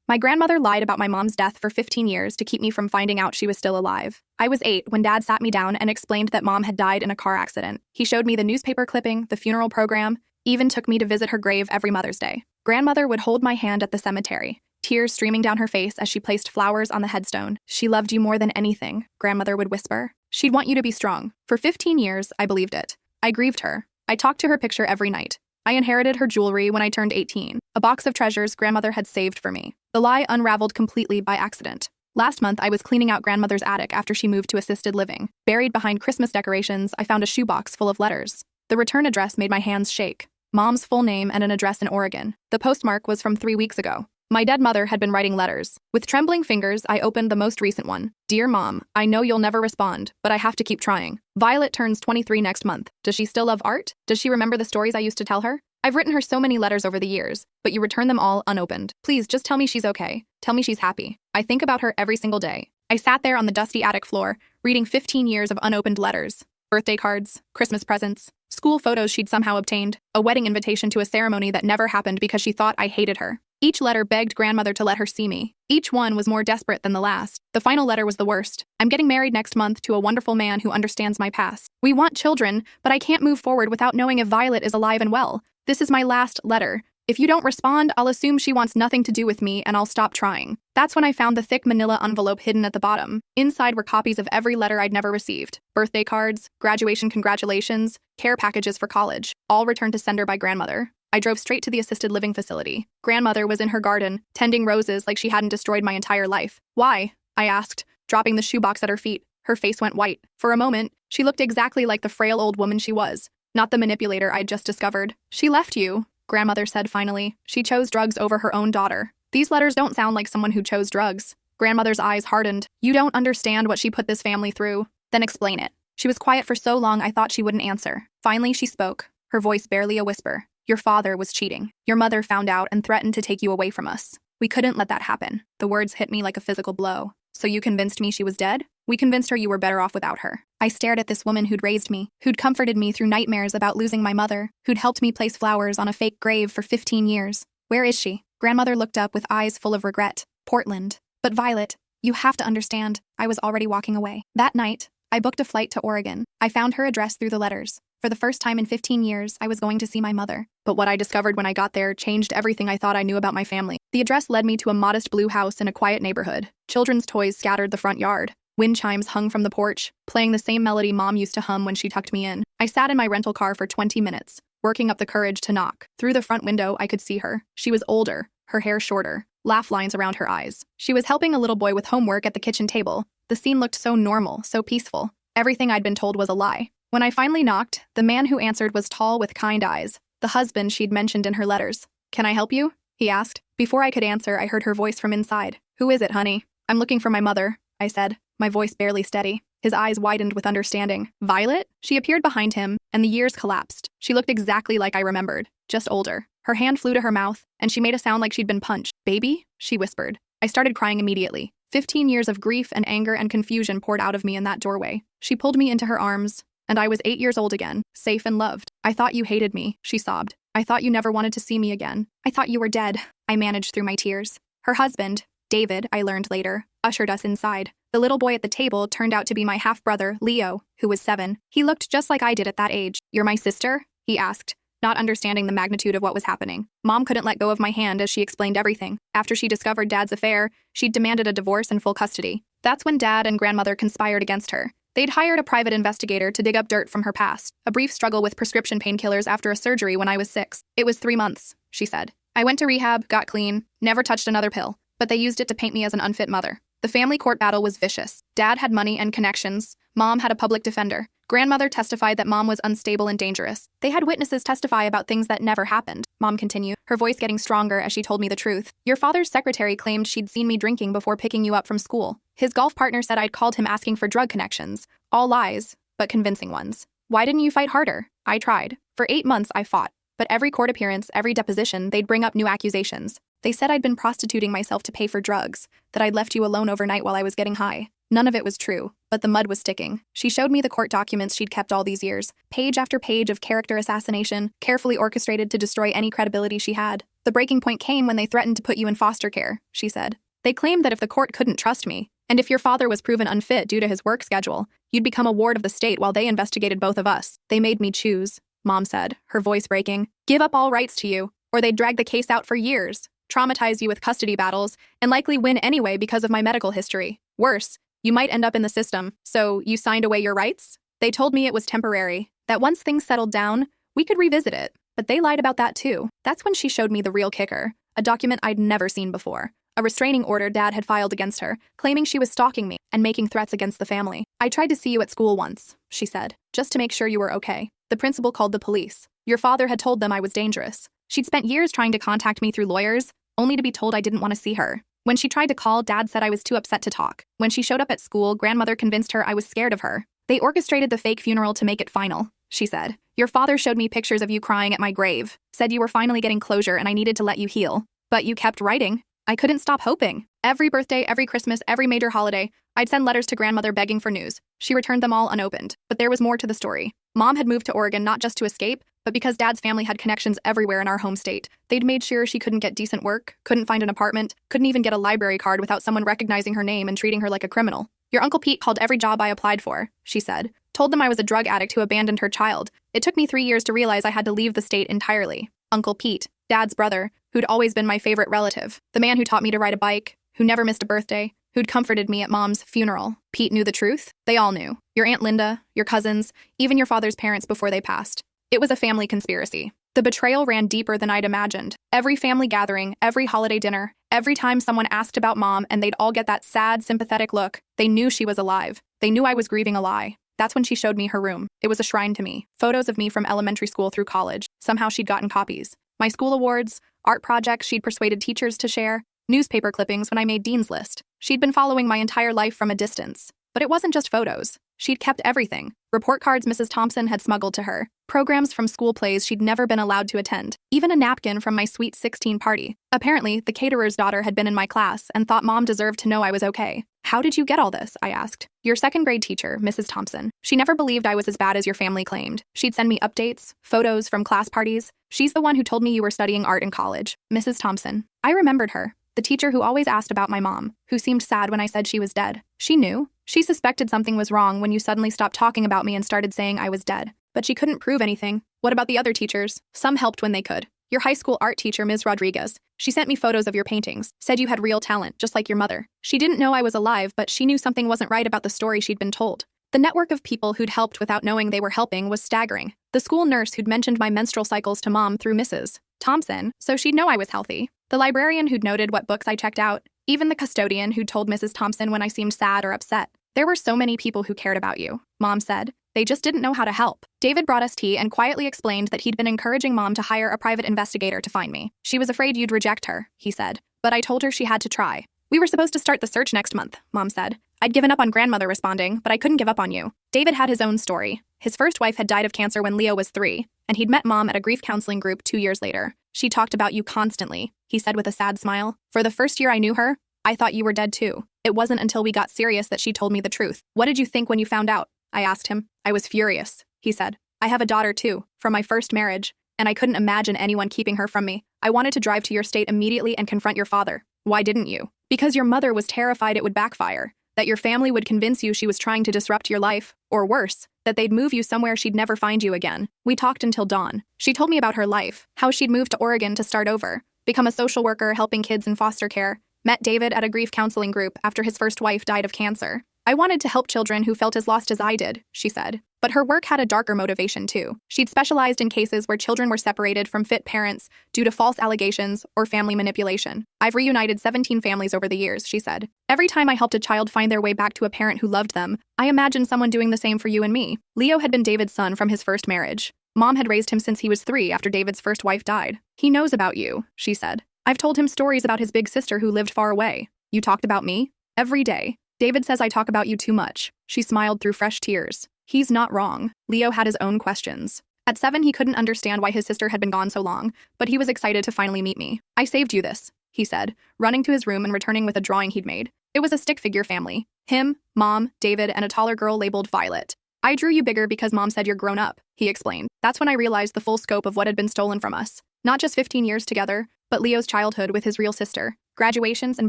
My grandmother lied about my mom's death for 15 years to keep me from finding out she was still alive. I was 8 when Dad sat me down and explained that Mom had died in a car accident. He showed me the newspaper clipping, the funeral program, even took me to visit her grave every Mother's Day. Grandmother would hold my hand at the cemetery, tears streaming down her face as she placed flowers on the headstone. "She loved you more than anything," Grandmother would whisper. "She'd want you to be strong." For 15 years, I believed it. I grieved her. I talked to her picture every night. I inherited her jewelry when I turned 18, a box of treasures Grandmother had saved for me. The lie unraveled completely by accident. Last month, I was cleaning out Grandmother's attic after she moved to assisted living. Buried behind Christmas decorations, I found a shoebox full of letters. The return address made my hands shake. Mom's full name and an address in Oregon. The postmark was from 3 weeks ago. My dead mother had been writing letters. With trembling fingers, I opened the most recent one. "Dear Mom, I know you'll never respond, but I have to keep trying. Violet turns 23 next month. Does she still love art? Does she remember the stories I used to tell her? I've written her so many letters over the years, but you return them all unopened. Please just tell me she's okay. Tell me she's happy. I think about her every single day." I sat there on the dusty attic floor, reading 15 years of unopened letters. Birthday cards, Christmas presents, school photos she'd somehow obtained, a wedding invitation to a ceremony that never happened because she thought I hated her. Each letter begged Grandmother to let her see me. Each one was more desperate than the last. The final letter was the worst. "I'm getting married next month to a wonderful man who understands my past. We want children, but I can't move forward without knowing if Violet is alive and well. This is my last letter. If you don't respond, I'll assume she wants nothing to do with me and I'll stop trying." That's when I found the thick manila envelope hidden at the bottom. Inside were copies of every letter I'd never received. Birthday cards, graduation congratulations, care packages for college, all returned to sender by Grandmother. I drove straight to the assisted living facility. Grandmother was in her garden, tending roses like she hadn't destroyed my entire life. "Why?" I asked, dropping the shoebox at her feet. Her face went white. For a moment, she looked exactly like the frail old woman she was, not the manipulator I'd just discovered. "She left you," Grandmother said finally. "She chose drugs over her own daughter." These letters don't sound like someone who chose drugs. Grandmother's eyes hardened. "You don't understand what she put this family through." "Then explain it." She was quiet for so long I thought she wouldn't answer. Finally, she spoke, her voice barely a whisper. "Your father was cheating. Your mother found out and threatened to take you away from us. We couldn't let that happen." The words hit me like a physical blow. "So you convinced me she was dead?" "We convinced her you were better off without her." I stared at this woman who'd raised me, who'd comforted me through nightmares about losing my mother, who'd helped me place flowers on a fake grave for 15 years. "Where is she?" Grandmother looked up with eyes full of regret. "Portland." "But Violet, you have to understand." I was already walking away. That night, I booked a flight to Oregon. I found her address through the letters. For the first time in 15 years, I was going to see my mother. But what I discovered when I got there changed everything I thought I knew about my family. The address led me to a modest blue house in a quiet neighborhood. Children's toys scattered the front yard. Wind chimes hung from the porch, playing the same melody Mom used to hum when she tucked me in. I sat in my rental car for 20 minutes, working up the courage to knock. Through the front window, I could see her. She was older, her hair shorter, laugh lines around her eyes. She was helping a little boy with homework at the kitchen table. The scene looked so normal, so peaceful. Everything I'd been told was a lie. When I finally knocked, the man who answered was tall with kind eyes, the husband she'd mentioned in her letters. "Can I help you?" he asked. Before I could answer, I heard her voice from inside. "Who is it, honey?" "I'm looking for my mother," I said, my voice barely steady. His eyes widened with understanding. "Violet?" She appeared behind him, and the years collapsed. She looked exactly like I remembered, just older. Her hand flew to her mouth, and she made a sound like she'd been punched. "Baby?" she whispered. I started crying immediately. 15 years of grief and anger and confusion poured out of me in that doorway. She pulled me into her arms, and I was 8 years old again, safe and loved. "I thought you hated me," she sobbed. "I thought you never wanted to see me again. I thought you were dead." I managed through my tears. Her husband, David, I learned later, ushered us inside. The little boy at the table turned out to be my half-brother, Leo, who was 7. He looked just like I did at that age. "You're my sister?" he asked, not understanding the magnitude of what was happening. Mom couldn't let go of my hand as she explained everything. After she discovered Dad's affair, she'd demanded a divorce and full custody. That's when Dad and Grandmother conspired against her. They'd hired a private investigator to dig up dirt from her past, a brief struggle with prescription painkillers after a surgery when I was 6. "It was 3 months, she said. "I went to rehab, got clean, never touched another pill, but they used it to paint me as an unfit mother." The family court battle was vicious. Dad had money and connections. Mom had a public defender. Grandmother testified that Mom was unstable and dangerous. They had witnesses testify about things that never happened. Mom continued, her voice getting stronger as she told me the truth. "Your father's secretary claimed she'd seen me drinking before picking you up from school. His golf partner said I'd called him asking for drug connections. All lies, but convincing ones. Why didn't you fight harder?" I tried. For 8 months, I fought. But every court appearance, every deposition, they'd bring up new accusations. They said I'd been prostituting myself to pay for drugs, that I'd left you alone overnight while I was getting high. None of it was true, but the mud was sticking. She showed me the court documents she'd kept all these years, page after page of character assassination, carefully orchestrated to destroy any credibility she had. The breaking point came when they threatened to put you in foster care, she said. They claimed that if the court couldn't trust me, and if your father was proven unfit due to his work schedule, you'd become a ward of the state while they investigated both of us. They made me choose, Mom said, her voice breaking. Give up all rights to you, or they'd drag the case out for years, traumatize you with custody battles, and likely win anyway because of my medical history. Worse, you might end up in the system, so you signed away your rights? They told me it was temporary, that once things settled down, we could revisit it. But they lied about that too. That's when she showed me the real kicker, a document I'd never seen before. A restraining order Dad had filed against her, claiming she was stalking me and making threats against the family. I tried to see you at school once, she said, just to make sure you were okay. The principal called the police. Your father had told them I was dangerous. She'd spent years trying to contact me through lawyers, only to be told I didn't want to see her. When she tried to call, Dad said I was too upset to talk. When she showed up at school, Grandmother convinced her I was scared of her. They orchestrated the fake funeral to make it final, she said. Your father showed me pictures of you crying at my grave, said you were finally getting closure and I needed to let you heal. But you kept writing. I couldn't stop hoping. Every birthday, every Christmas, every major holiday, I'd send letters to Grandmother begging for news. She returned them all unopened. But there was more to the story. Mom had moved to Oregon not just to escape, but because Dad's family had connections everywhere in our home state. They'd made sure she couldn't get decent work, couldn't find an apartment, couldn't even get a library card without someone recognizing her name and treating her like a criminal. Your Uncle Pete called every job I applied for, she said. Told them I was a drug addict who abandoned her child. It took me 3 years to realize I had to leave the state entirely. Uncle Pete, Dad's brother, who'd always been my favorite relative. The man who taught me to ride a bike, who never missed a birthday, who'd comforted me at Mom's funeral. Pete knew the truth. They all knew. Your Aunt Linda, your cousins, even your father's parents before they passed. It was a family conspiracy. The betrayal ran deeper than I'd imagined. Every family gathering, every holiday dinner, every time someone asked about Mom and they'd all get that sad, sympathetic look, they knew she was alive. They knew I was grieving a lie. That's when she showed me her room. It was a shrine to me. Photos of me from elementary school through college. Somehow she'd gotten copies. My school awards, art projects she'd persuaded teachers to share, newspaper clippings when I made Dean's List. She'd been following my entire life from a distance. But it wasn't just photos. She'd kept everything. Report cards Mrs. Thompson had smuggled to her, programs from school plays she'd never been allowed to attend, even a napkin from my Sweet 16 party. Apparently, the caterer's daughter had been in my class and thought Mom deserved to know I was okay. How did you get all this? I asked. Your second grade teacher, Mrs. Thompson. She never believed I was as bad as your family claimed. She'd send me updates, photos from class parties. She's the one who told me you were studying art in college. Mrs. Thompson. I remembered her. The teacher who always asked about my mom, who seemed sad when I said she was dead. She knew. She suspected something was wrong when you suddenly stopped talking about me and started saying I was dead. But she couldn't prove anything. What about the other teachers? Some helped when they could. Your high school art teacher, Ms. Rodriguez. She sent me photos of your paintings, said you had real talent, just like your mother. She didn't know I was alive, but she knew something wasn't right about the story she'd been told. The network of people who'd helped without knowing they were helping was staggering. The school nurse who'd mentioned my menstrual cycles to Mom through Mrs. Thompson, so she'd know I was healthy. The librarian who'd noted what books I checked out. Even the custodian who'd told Mrs. Thompson when I seemed sad or upset. There were so many people who cared about you, Mom said. They just didn't know how to help. David brought us tea and quietly explained that he'd been encouraging Mom to hire a private investigator to find me. She was afraid you'd reject her, he said. But I told her she had to try. We were supposed to start the search next month, Mom said. I'd given up on Grandmother responding, but I couldn't give up on you. David had his own story. His first wife had died of cancer when Leo was 3, and he'd met Mom at a grief counseling group 2 years later. She talked about you constantly, he said with a sad smile. For the first year I knew her, I thought you were dead too. It wasn't until we got serious that she told me the truth. What did you think when you found out? I asked him. I was furious, he said. I have a daughter too, from my first marriage, and I couldn't imagine anyone keeping her from me. I wanted to drive to your state immediately and confront your father. Why didn't you? Because your mother was terrified it would backfire, that your family would convince you she was trying to disrupt your life, or worse, that they'd move you somewhere she'd never find you again. We talked until dawn. She told me about her life, how she'd moved to Oregon to start over, become a social worker helping kids in foster care, met David at a grief counseling group after his first wife died of cancer. I wanted to help children who felt as lost as I did, she said. But her work had a darker motivation too. She'd specialized in cases where children were separated from fit parents due to false allegations or family manipulation. I've reunited 17 families over the years, she said. Every time I helped a child find their way back to a parent who loved them, I imagined someone doing the same for you and me. Leo had been David's son from his first marriage. Mom had raised him since he was 3 after David's first wife died. He knows about you, she said. I've told him stories about his big sister who lived far away. You talked about me? Every day. David says I talk about you too much. She smiled through fresh tears. He's not wrong. Leo had his own questions. At 7, he couldn't understand why his sister had been gone so long, but he was excited to finally meet me. I saved you this, he said, running to his room and returning with a drawing he'd made. It was a stick figure family. Him, Mom, David, and a taller girl labeled Violet. I drew you bigger because Mom said you're grown up, he explained. That's when I realized the full scope of what had been stolen from us. Not just 15 years together, But Leo's childhood with his real sister, graduations and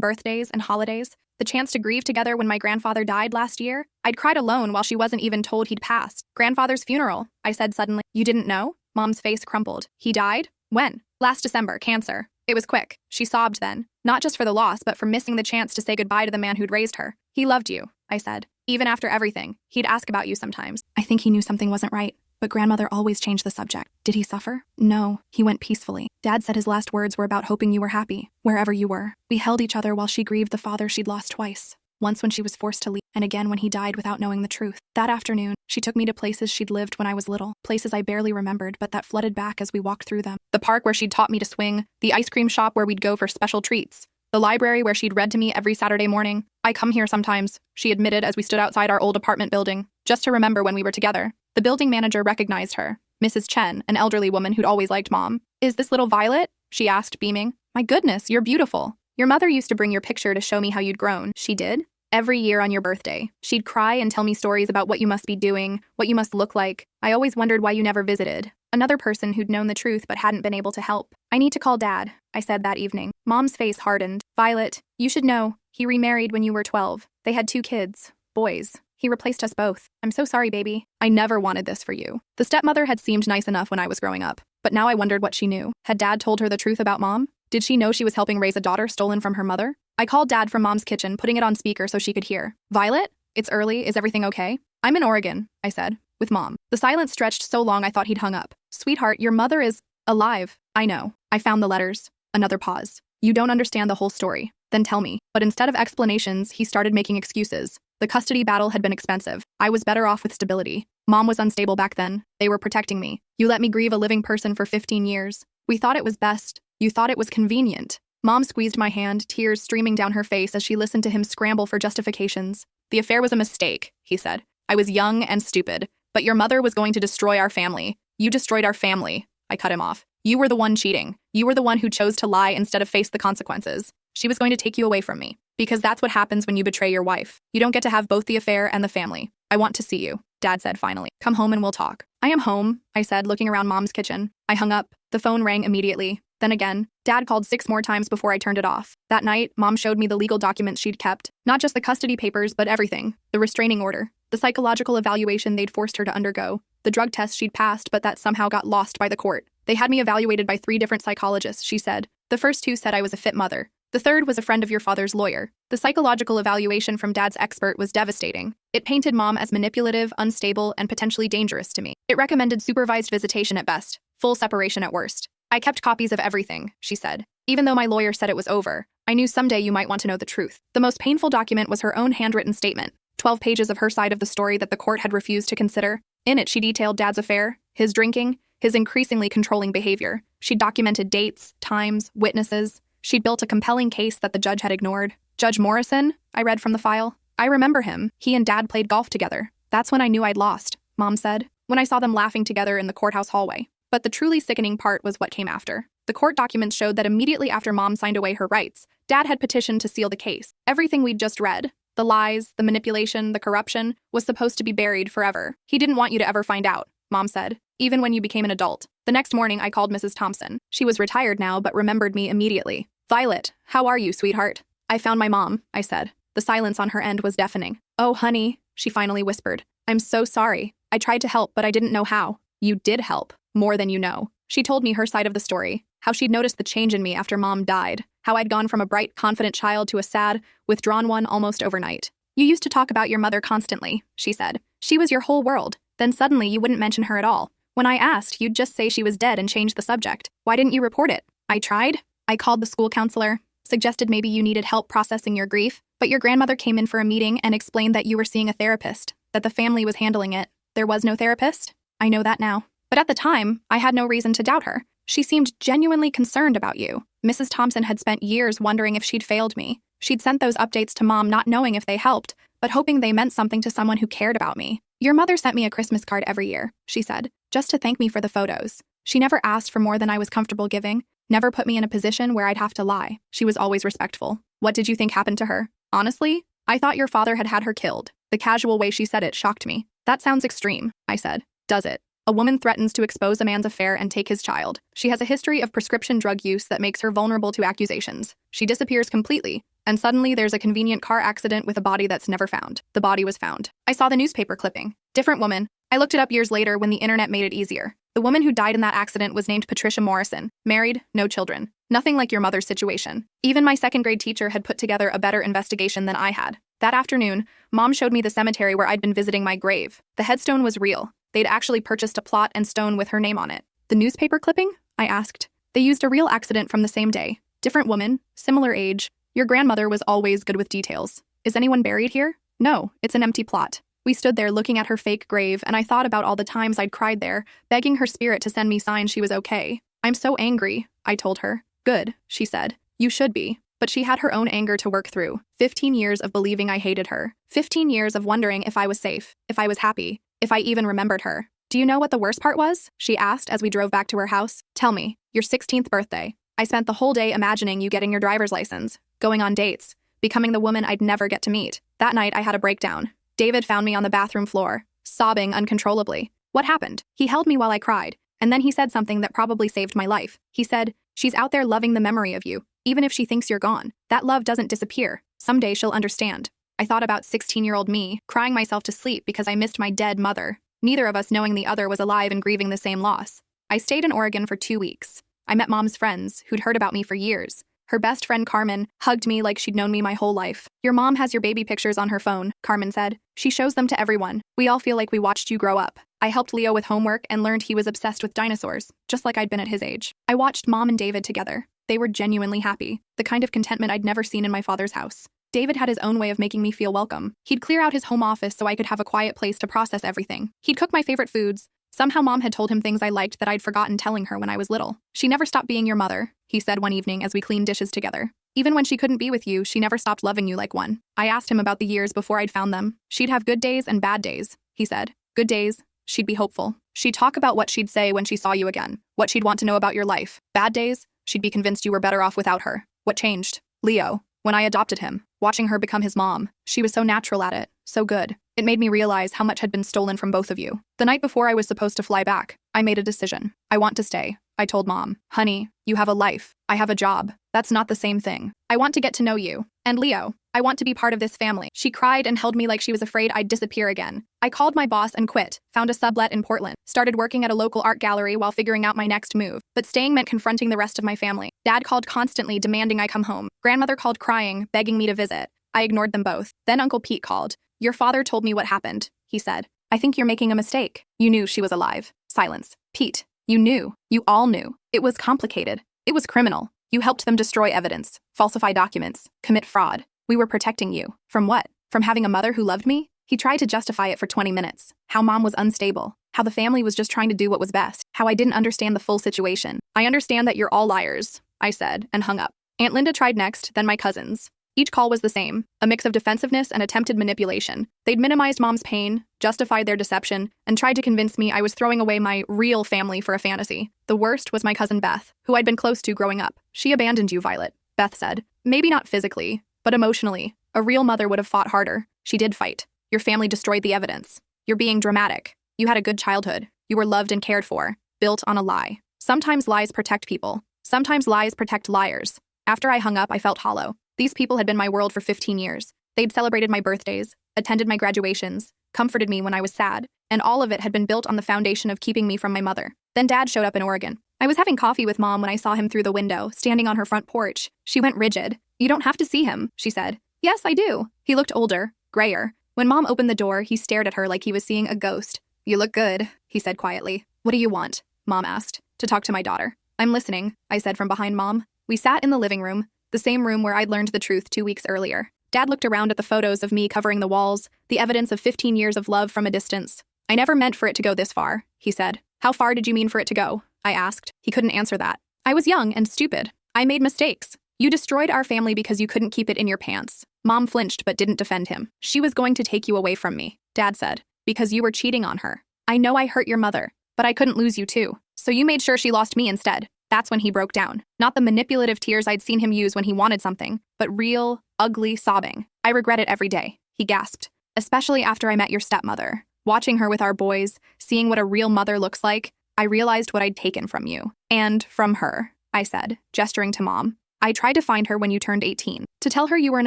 birthdays and holidays, the chance to grieve together when my grandfather died last year, I'd cried alone while she wasn't even told he'd passed. Grandfather's funeral, I said suddenly. You didn't know? Mom's face crumpled. He died? When? Last December, cancer. It was quick. She sobbed then, not just for the loss, but for missing the chance to say goodbye to the man who'd raised her. He loved you, I said. Even after everything, he'd ask about you sometimes. I think he knew something wasn't right. But grandmother always changed the subject. Did he suffer? No, he went peacefully. Dad said his last words were about hoping you were happy, wherever you were. We held each other while she grieved the father she'd lost twice. Once when she was forced to leave, and again when he died without knowing the truth. That afternoon, she took me to places she'd lived when I was little, places I barely remembered but that flooded back as we walked through them. The park where she'd taught me to swing, the ice cream shop where we'd go for special treats, the library where she'd read to me every Saturday morning. I come here sometimes, she admitted as we stood outside our old apartment building, just to remember when we were together. The building manager recognized her, Mrs. Chen, an elderly woman who'd always liked Mom. Is this little Violet? She asked, beaming. My goodness, you're beautiful. Your mother used to bring your picture to show me how you'd grown. She did? Every year on your birthday. She'd cry and tell me stories about what you must be doing, what you must look like. I always wondered why you never visited. Another person who'd known the truth but hadn't been able to help. I need to call Dad, I said that evening. Mom's face hardened. Violet, you should know. He remarried when you were 12. They had 2 kids. Boys. He replaced us both. I'm so sorry, baby. I never wanted this for you. The stepmother had seemed nice enough when I was growing up, but now I wondered what she knew. Had Dad told her the truth about Mom? Did she know she was helping raise a daughter stolen from her mother? I called Dad from Mom's kitchen, putting it on speaker so she could hear. Violet? It's early. Is everything okay? I'm in Oregon, I said, with Mom. The silence stretched so long I thought he'd hung up. Sweetheart, your mother is alive. I know. I found the letters. Another pause. You don't understand the whole story. Then tell me. But instead of explanations, he started making excuses. The custody battle had been expensive. I was better off with stability. Mom was unstable back then. They were protecting me. You let me grieve a living person for 15 years. We thought it was best. You thought it was convenient. Mom squeezed my hand, tears streaming down her face as she listened to him scramble for justifications. The affair was a mistake, he said. I was young and stupid. But your mother was going to destroy our family. You destroyed our family. I cut him off. You were the one cheating. You were the one who chose to lie instead of face the consequences. She was going to take you away from me. Because that's what happens when you betray your wife. You don't get to have both the affair and the family. I want to see you, Dad said finally. Come home and we'll talk. I am home, I said, looking around Mom's kitchen. I hung up. The phone rang immediately. Then again. Dad called 6 more times before I turned it off. That night, Mom showed me the legal documents she'd kept. Not just the custody papers, but everything. The restraining order. The psychological evaluation they'd forced her to undergo. The drug test she'd passed but that somehow got lost by the court. They had me evaluated by 3 different psychologists, she said. The first 2 said I was a fit mother. The third was a friend of your father's lawyer. The psychological evaluation from Dad's expert was devastating. It painted Mom as manipulative, unstable, and potentially dangerous to me. It recommended supervised visitation at best, full separation at worst. I kept copies of everything, she said. Even though my lawyer said it was over, I knew someday you might want to know the truth. The most painful document was her own handwritten statement, 12 pages of her side of the story that the court had refused to consider. In it, she detailed Dad's affair, his drinking, his increasingly controlling behavior. She documented dates, times, witnesses. She'd built a compelling case that the judge had ignored. Judge Morrison, I read from the file. I remember him. He and Dad played golf together. That's when I knew I'd lost, Mom said, when I saw them laughing together in the courthouse hallway. But the truly sickening part was what came after. The court documents showed that immediately after Mom signed away her rights, Dad had petitioned to seal the case. Everything we'd just read, the lies, the manipulation, the corruption, was supposed to be buried forever. He didn't want you to ever find out, Mom said, even when you became an adult. The next morning, I called Mrs. Thompson. She was retired now, but remembered me immediately. Violet, how are you, sweetheart? I found my mom, I said. The silence on her end was deafening. Oh, honey, she finally whispered. I'm so sorry. I tried to help, but I didn't know how. You did help, more than you know. She told me her side of the story, how she'd noticed the change in me after Mom died, how I'd gone from a bright, confident child to a sad, withdrawn one almost overnight. You used to talk about your mother constantly, she said. She was your whole world. Then suddenly you wouldn't mention her at all. When I asked, you'd just say she was dead and change the subject. Why didn't you report it? I tried. I called the school counselor, suggested maybe you needed help processing your grief, but your grandmother came in for a meeting and explained that you were seeing a therapist, that the family was handling it. There was no therapist? I know that now. But at the time, I had no reason to doubt her. She seemed genuinely concerned about you. Mrs. Thompson had spent years wondering if she'd failed me. She'd sent those updates to Mom not knowing if they helped, but hoping they meant something to someone who cared about me. Your mother sent me a Christmas card every year, she said, just to thank me for the photos. She never asked for more than I was comfortable giving, never put me in a position where I'd have to lie. She was always respectful. What did you think happened to her? Honestly, I thought your father had her killed. The casual way she said it shocked me. That sounds extreme, I said. Does it? A woman threatens to expose a man's affair and take his child. She has a history of prescription drug use that makes her vulnerable to accusations. She disappears completely, and suddenly there's a convenient car accident with a body that's never found. The body was found. I saw the newspaper clipping. Different woman. I looked it up years later when the internet made it easier. The woman who died in that accident was named Patricia Morrison. Married, no children. Nothing like your mother's situation. Even my second-grade teacher had put together a better investigation than I had. That afternoon, Mom showed me the cemetery where I'd been visiting my grave. The headstone was real. They'd actually purchased a plot and stone with her name on it. The newspaper clipping? I asked. They used a real accident from the same day. Different woman, similar age. Your grandmother was always good with details. Is anyone buried here? No, it's an empty plot. We stood there looking at her fake grave, and I thought about all the times I'd cried there, begging her spirit to send me signs she was okay. I'm so angry, I told her. Good, she said. You should be. But she had her own anger to work through. 15 years of believing I hated her. 15 years of wondering if I was safe, if I was happy, if I even remembered her. Do you know what the worst part was? She asked as we drove back to her house. Tell me. Your 16th birthday. I spent the whole day imagining you getting your driver's license, going on dates, becoming the woman I'd never get to meet. That night, I had a breakdown. David found me on the bathroom floor, sobbing uncontrollably. What happened? He held me while I cried, and then he said something that probably saved my life. He said, "She's out there loving the memory of you, even if she thinks you're gone. That love doesn't disappear. Someday she'll understand." I thought about 16-year-old me, crying myself to sleep because I missed my dead mother, neither of us knowing the other was alive and grieving the same loss. I stayed in Oregon for 2 weeks. I met Mom's friends, who'd heard about me for years. Her best friend, Carmen, hugged me like she'd known me my whole life. Your mom has your baby pictures on her phone, Carmen said. She shows them to everyone. We all feel like we watched you grow up. I helped Leo with homework and learned he was obsessed with dinosaurs, just like I'd been at his age. I watched Mom and David together. They were genuinely happy, the kind of contentment I'd never seen in my father's house. David had his own way of making me feel welcome. He'd clear out his home office so I could have a quiet place to process everything. He'd cook my favorite foods. Somehow Mom had told him things I liked that I'd forgotten telling her when I was little. She never stopped being your mother, he said one evening as we cleaned dishes together. Even when she couldn't be with you, she never stopped loving you like one. I asked him about the years before I'd found them. She'd have good days and bad days, he said. Good days, she'd be hopeful. She'd talk about what she'd say when she saw you again, what she'd want to know about your life. Bad days, she'd be convinced you were better off without her. What changed? Leo. When I adopted him, watching her become his mom, she was so natural at it, so good. It made me realize how much had been stolen from both of you. The night before I was supposed to fly back, I made a decision. I want to stay. I told Mom, honey, you have a life. I have a job. That's not the same thing. I want to get to know you. And Leo, I want to be part of this family. She cried and held me like she was afraid I'd disappear again. I called my boss and quit, found a sublet in Portland, started working at a local art gallery while figuring out my next move. But staying meant confronting the rest of my family. Dad called constantly, demanding I come home. Grandmother called crying, begging me to visit. I ignored them both. Then Uncle Pete called. Your father told me what happened, he said. I think you're making a mistake. You knew she was alive. Silence. Pete, you knew. You all knew. It was complicated. It was criminal. You helped them destroy evidence, falsify documents, commit fraud. We were protecting you. From what? From having a mother who loved me? He tried to justify it for 20 minutes. How Mom was unstable. How the family was just trying to do what was best. How I didn't understand the full situation. I understand that you're all liars, I said, and hung up. Aunt Linda tried next, then my cousins. Each call was the same, a mix of defensiveness and attempted manipulation. They'd minimized Mom's pain, justified their deception, and tried to convince me I was throwing away my real family for a fantasy. The worst was my cousin Beth, who I'd been close to growing up. She abandoned you, Violet, Beth said. Maybe not physically, but emotionally. A real mother would have fought harder. She did fight. Your family destroyed the evidence. You're being dramatic. You had a good childhood. You were loved and cared for, built on a lie. Sometimes lies protect people. Sometimes lies protect liars. After I hung up, I felt hollow. These people had been my world for 15 years. They'd celebrated my birthdays, attended my graduations, comforted me when I was sad, and all of it had been built on the foundation of keeping me from my mother. Then Dad showed up in Oregon. I was having coffee with Mom when I saw him through the window, standing on her front porch. She went rigid. You don't have to see him, she said. Yes, I do. He looked older, grayer. When Mom opened the door, he stared at her like he was seeing a ghost. You look good, he said quietly. What do you want? Mom asked. To talk to my daughter. I'm listening, I said from behind Mom. We sat in the living room, the same room where I'd learned the truth 2 weeks earlier. Dad looked around at the photos of me covering the walls, the evidence of 15 years of love from a distance. I never meant for it to go this far, he said. How far did you mean for it to go? I asked. He couldn't answer that. I was young and stupid. I made mistakes. You destroyed our family because you couldn't keep it in your pants. Mom flinched but didn't defend him. She was going to take you away from me, Dad said, because you were cheating on her. I know I hurt your mother, but I couldn't lose you too. So you made sure she lost me instead. That's when he broke down. Not the manipulative tears I'd seen him use when he wanted something, but real, ugly sobbing. I regret it every day, he gasped. Especially after I met your stepmother. Watching her with our boys, seeing what a real mother looks like, I realized what I'd taken from you. And from her, I said, gesturing to Mom. I tried to find her when you turned 18, to tell her you were an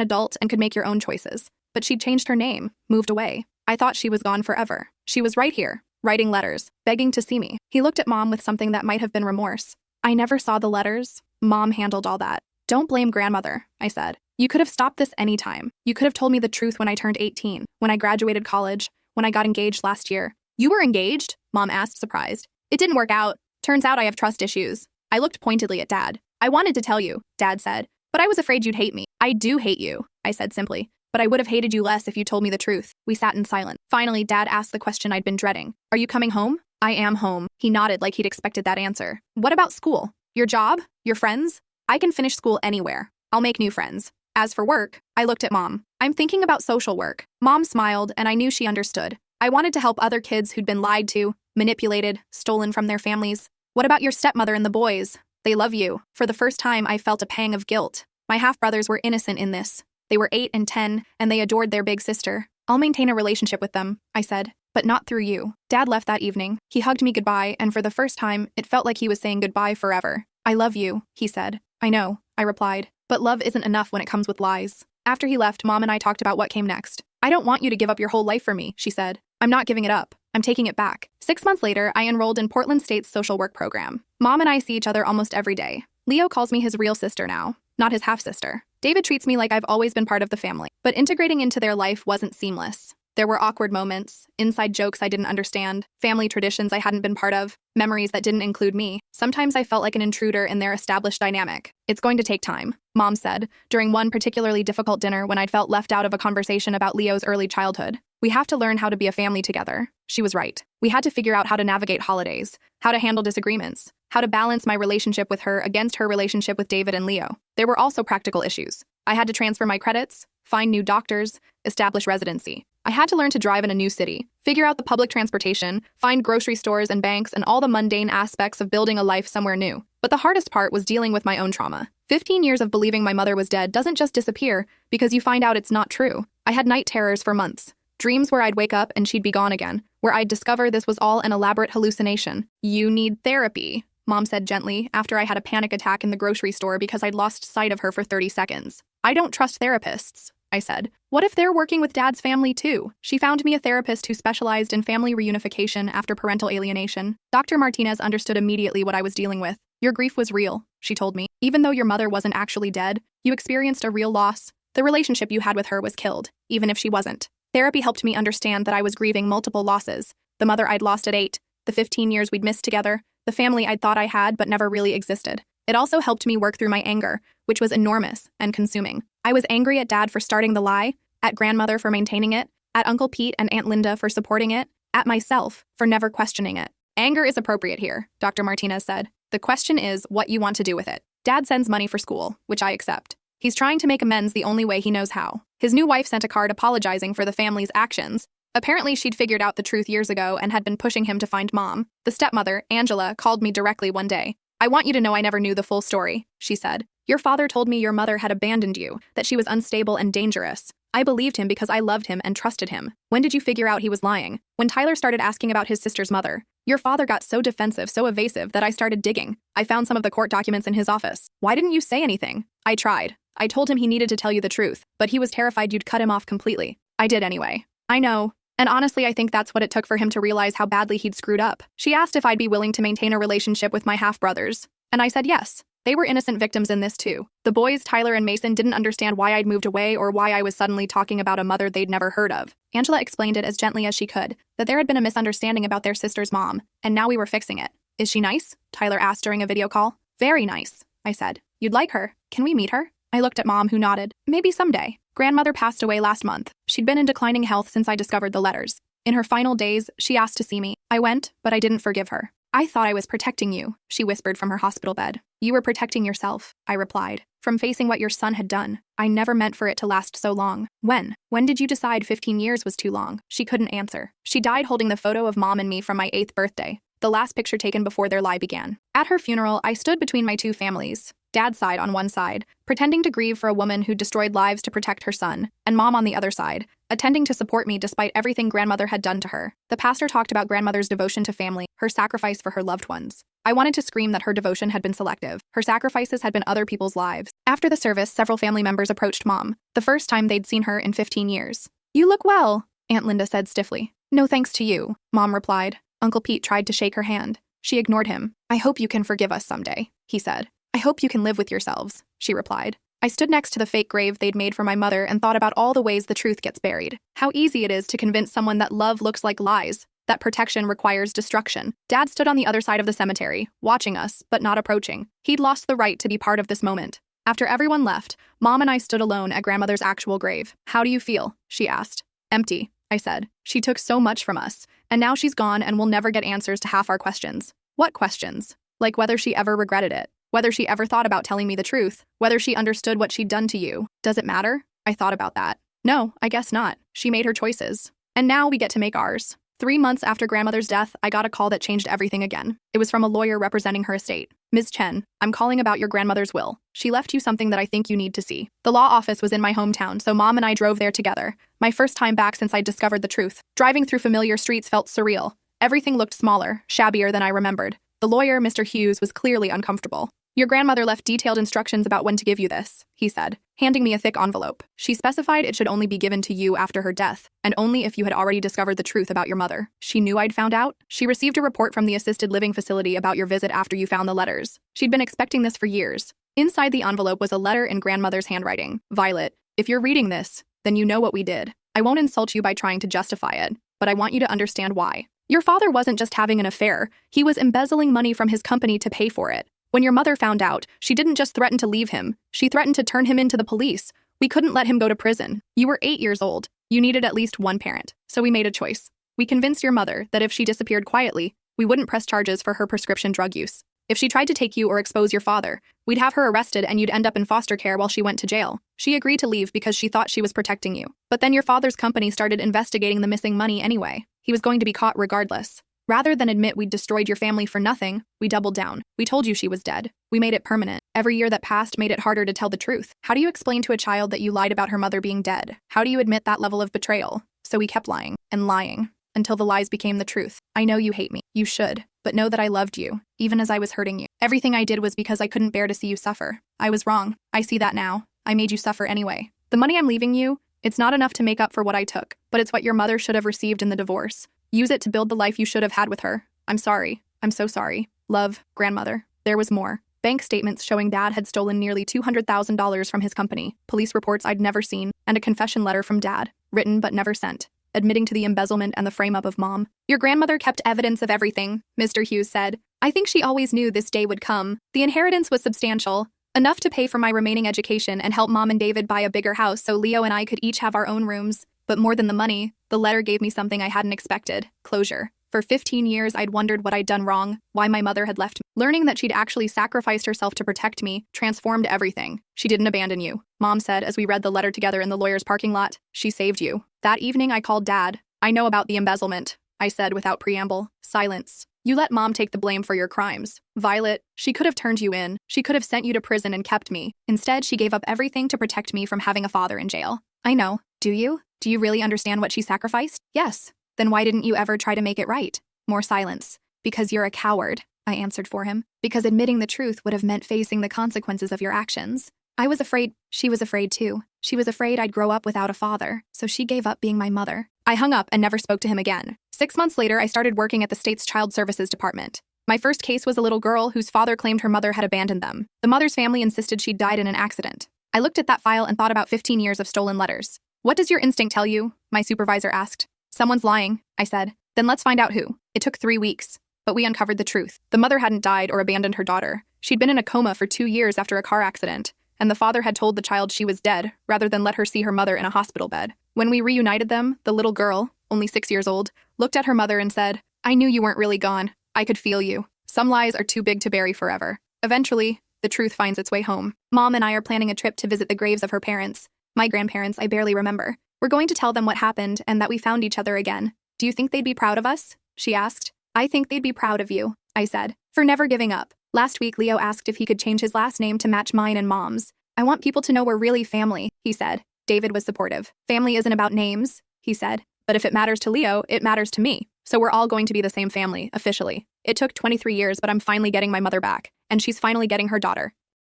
adult and could make your own choices. But she'd changed her name, moved away. I thought she was gone forever. She was right here, writing letters, begging to see me. He looked at Mom with something that might have been remorse. I never saw the letters. Mom handled all that. Don't blame grandmother, I said. You could have stopped this any time. You could have told me the truth when I turned 18, when I graduated college, when I got engaged last year. You were engaged? Mom asked, surprised. It didn't work out. Turns out I have trust issues. I looked pointedly at Dad. I wanted to tell you, Dad said, but I was afraid you'd hate me. I do hate you, I said simply, but I would have hated you less if you told me the truth. We sat in silence. Finally, Dad asked the question I'd been dreading. Are you coming home? I am home. He nodded like he'd expected that answer. What about school? Your job? Your friends? I can finish school anywhere. I'll make new friends. As for work, I looked at Mom. I'm thinking about social work. Mom smiled, and I knew she understood. I wanted to help other kids who'd been lied to, manipulated, stolen from their families. What about your stepmother and the boys? They love you. For the first time, I felt a pang of guilt. My half-brothers were innocent in this. They were 8 and 10, and they adored their big sister. I'll maintain a relationship with them, I said, but not through you. Dad left that evening. He hugged me goodbye, and for the first time, it felt like he was saying goodbye forever. I love you, he said. I know, I replied, but love isn't enough when it comes with lies. After he left, Mom and I talked about what came next. I don't want you to give up your whole life for me, she said. I'm not giving it up. I'm taking it back. 6 months later, I enrolled in Portland State's social work program. Mom and I see each other almost every day. Leo calls me his real sister now, not his half-sister. David treats me like I've always been part of the family, but integrating into their life wasn't seamless. There were awkward moments, inside jokes I didn't understand, family traditions I hadn't been part of, memories that didn't include me. Sometimes I felt like an intruder in their established dynamic. It's going to take time, Mom said, during one particularly difficult dinner when I'd felt left out of a conversation about Leo's early childhood. We have to learn how to be a family together. She was right. We had to figure out how to navigate holidays, how to handle disagreements, how to balance my relationship with her against her relationship with David and Leo. There were also practical issues. I had to transfer my credits, find new doctors, establish residency. I had to learn to drive in a new city, figure out the public transportation, find grocery stores and banks, and all the mundane aspects of building a life somewhere new. But the hardest part was dealing with my own trauma. 15 years of believing my mother was dead doesn't just disappear because you find out it's not true. I had night terrors for months. Dreams where I'd wake up and she'd be gone again, where I'd discover this was all an elaborate hallucination. You need therapy, Mom said gently after I had a panic attack in the grocery store because I'd lost sight of her for 30 seconds. I don't trust therapists, I said. What if they're working with Dad's family too? She found me a therapist who specialized in family reunification after parental alienation. Dr. Martinez understood immediately what I was dealing with. Your grief was real, she told me. Even though your mother wasn't actually dead, you experienced a real loss. The relationship you had with her was killed, even if she wasn't. Therapy helped me understand that I was grieving multiple losses. The mother I'd lost at 8, the 15 years we'd missed together, the family I'd thought I had but never really existed. It also helped me work through my anger, which was enormous and consuming. I was angry at Dad for starting the lie, at grandmother for maintaining it, at Uncle Pete and Aunt Linda for supporting it, at myself for never questioning it. Anger is appropriate here, Dr. Martinez said. The question is what you want to do with it. Dad sends money for school, which I accept. He's trying to make amends the only way he knows how. His new wife sent a card apologizing for the family's actions. Apparently, she'd figured out the truth years ago and had been pushing him to find Mom. The stepmother, Angela, called me directly one day. I want you to know I never knew the full story, she said. Your father told me your mother had abandoned you, that she was unstable and dangerous. I believed him because I loved him and trusted him. When did you figure out he was lying? When Tyler started asking about his sister's mother. Your father got so defensive, so evasive, that I started digging. I found some of the court documents in his office. Why didn't you say anything? I tried. I told him he needed to tell you the truth, but he was terrified you'd cut him off completely. I did anyway. I know. And honestly, I think that's what it took for him to realize how badly he'd screwed up. She asked if I'd be willing to maintain a relationship with my half-brothers. And I said yes. They were innocent victims in this too. The boys, Tyler and Mason, didn't understand why I'd moved away or why I was suddenly talking about a mother they'd never heard of. Angela explained it as gently as she could, that there had been a misunderstanding about their sister's mom, and now we were fixing it. Is she nice? Tyler asked during a video call. Very nice, I said. You'd like her. Can we meet her? I looked at Mom, who nodded. Maybe someday. Grandmother passed away last month. She'd been in declining health since I discovered the letters. In her final days, she asked to see me. I went, but I didn't forgive her. I thought I was protecting you, she whispered from her hospital bed. You were protecting yourself, I replied, from facing what your son had done. I never meant for it to last so long. When? When did you decide 15 years was too long? She couldn't answer. She died holding the photo of Mom and me from my 8th birthday, the last picture taken before their lie began. At her funeral, I stood between my two families. Dad's side on one side, pretending to grieve for a woman who destroyed lives to protect her son, and Mom on the other side, attending to support me despite everything grandmother had done to her. The pastor talked about grandmother's devotion to family, her sacrifice for her loved ones. I wanted to scream that her devotion had been selective. Her sacrifices had been other people's lives. After the service, several family members approached Mom, the first time they'd seen her in 15 years. "You look well," Aunt Linda said stiffly. "No thanks to you," Mom replied. Uncle Pete tried to shake her hand. She ignored him. "I hope you can forgive us someday," he said. "I hope you can live with yourselves," she replied. I stood next to the fake grave they'd made for my mother and thought about all the ways the truth gets buried. How easy it is to convince someone that love looks like lies, that protection requires destruction. Dad stood on the other side of the cemetery, watching us, but not approaching. He'd lost the right to be part of this moment. After everyone left, Mom and I stood alone at grandmother's actual grave. "How do you feel?" she asked. "Empty," I said. "She took so much from us, and now she's gone and we'll never get answers to half our questions." "What questions?" "Like whether she ever regretted it. Whether she ever thought about telling me the truth. Whether she understood what she'd done to you. Does it matter?" I thought about that. No, I guess not. She made her choices. And now we get to make ours. 3 months after grandmother's death, I got a call that changed everything again. It was from a lawyer representing her estate. "Ms. Chen, I'm calling about your grandmother's will. She left you something that I think you need to see." The law office was in my hometown, so Mom and I drove there together. My first time back since I'd discovered the truth. Driving through familiar streets felt surreal. Everything looked smaller, shabbier than I remembered. The lawyer, Mr. Hughes, was clearly uncomfortable. "Your grandmother left detailed instructions about when to give you this," he said, handing me a thick envelope. "She specified it should only be given to you after her death, and only if you had already discovered the truth about your mother. She knew I'd found out. She received a report from the assisted living facility about your visit after you found the letters. She'd been expecting this for years." Inside the envelope was a letter in grandmother's handwriting. "Violet, if you're reading this, then you know what we did. I won't insult you by trying to justify it, but I want you to understand why. Your father wasn't just having an affair. He was embezzling money from his company to pay for it. When your mother found out, she didn't just threaten to leave him. She threatened to turn him into the police. We couldn't let him go to prison. You were 8 years old. You needed at least one parent. So we made a choice. We convinced your mother that if she disappeared quietly, we wouldn't press charges for her prescription drug use. If she tried to take you or expose your father, we'd have her arrested and you'd end up in foster care while she went to jail. She agreed to leave because she thought she was protecting you. But then your father's company started investigating the missing money anyway. He was going to be caught regardless. Rather than admit we'd destroyed your family for nothing, we doubled down. We told you she was dead. We made it permanent. Every year that passed made it harder to tell the truth. How do you explain to a child that you lied about her mother being dead? How do you admit that level of betrayal? So we kept lying and lying until the lies became the truth. I know you hate me. You should. But know that I loved you, even as I was hurting you. Everything I did was because I couldn't bear to see you suffer. I was wrong. I see that now. I made you suffer anyway. The money I'm leaving you, it's not enough to make up for what I took, but it's what your mother should have received in the divorce. Use it to build the life you should have had with her. I'm sorry. I'm so sorry. Love, grandmother." There was more. Bank statements showing Dad had stolen nearly $200,000 from his company, police reports I'd never seen, and a confession letter from Dad, written but never sent, admitting to the embezzlement and the frame-up of Mom. "Your grandmother kept evidence of everything," Mr. Hughes said. "I think she always knew this day would come. The inheritance was substantial, enough to pay for my remaining education and help Mom and David buy a bigger house so Leo and I could each have our own rooms. But more than the money, the letter gave me something I hadn't expected: closure. For 15 years, I'd wondered what I'd done wrong, why my mother had left me. Learning that she'd actually sacrificed herself to protect me transformed everything. She didn't abandon you," Mom said as we read the letter together in the lawyer's parking lot. "She saved you." That evening, I called Dad. "I know about the embezzlement," I said without preamble. Silence. "You let Mom take the blame for your crimes. Violet, she could have turned you in. She could have sent you to prison and kept me. Instead, she gave up everything to protect me from having a father in jail." "I know. Do you? Do you really understand what she sacrificed?" "Yes." "Then why didn't you ever try to make it right?" More silence. "Because you're a coward," I answered for him. "Because admitting the truth would have meant facing the consequences of your actions. I was afraid. She was afraid too. She was afraid I'd grow up without a father, so she gave up being my mother." I hung up and never spoke to him again. 6 months later, I started working at the state's Child Services Department. My first case was a little girl whose father claimed her mother had abandoned them. The mother's family insisted she'd died in an accident. I looked at that file and thought about 15 years of stolen letters. "What does your instinct tell you?" my supervisor asked. "Someone's lying," I said. "Then let's find out who." It took 3 weeks, but we uncovered the truth. The mother hadn't died or abandoned her daughter. She'd been in a coma for 2 years after a car accident, and the father had told the child she was dead rather than let her see her mother in a hospital bed. When we reunited them, the little girl, only 6 years old, looked at her mother and said, "I knew you weren't really gone. I could feel you." Some lies are too big to bury forever. Eventually, the truth finds its way home. Mom and I are planning a trip to visit the graves of her parents. My grandparents, I barely remember. We're going to tell them what happened and that we found each other again. "Do you think they'd be proud of us?" she asked. "I think they'd be proud of you," I said, "for never giving up." Last week, Leo asked if he could change his last name to match mine and Mom's. I want people to know we're really family, he said. David was supportive. Family isn't about names, he said. But if it matters to Leo, it matters to me. So we're all going to be the same family, officially. It took 23 years, but I'm finally getting my mother back. And she's finally getting her daughter.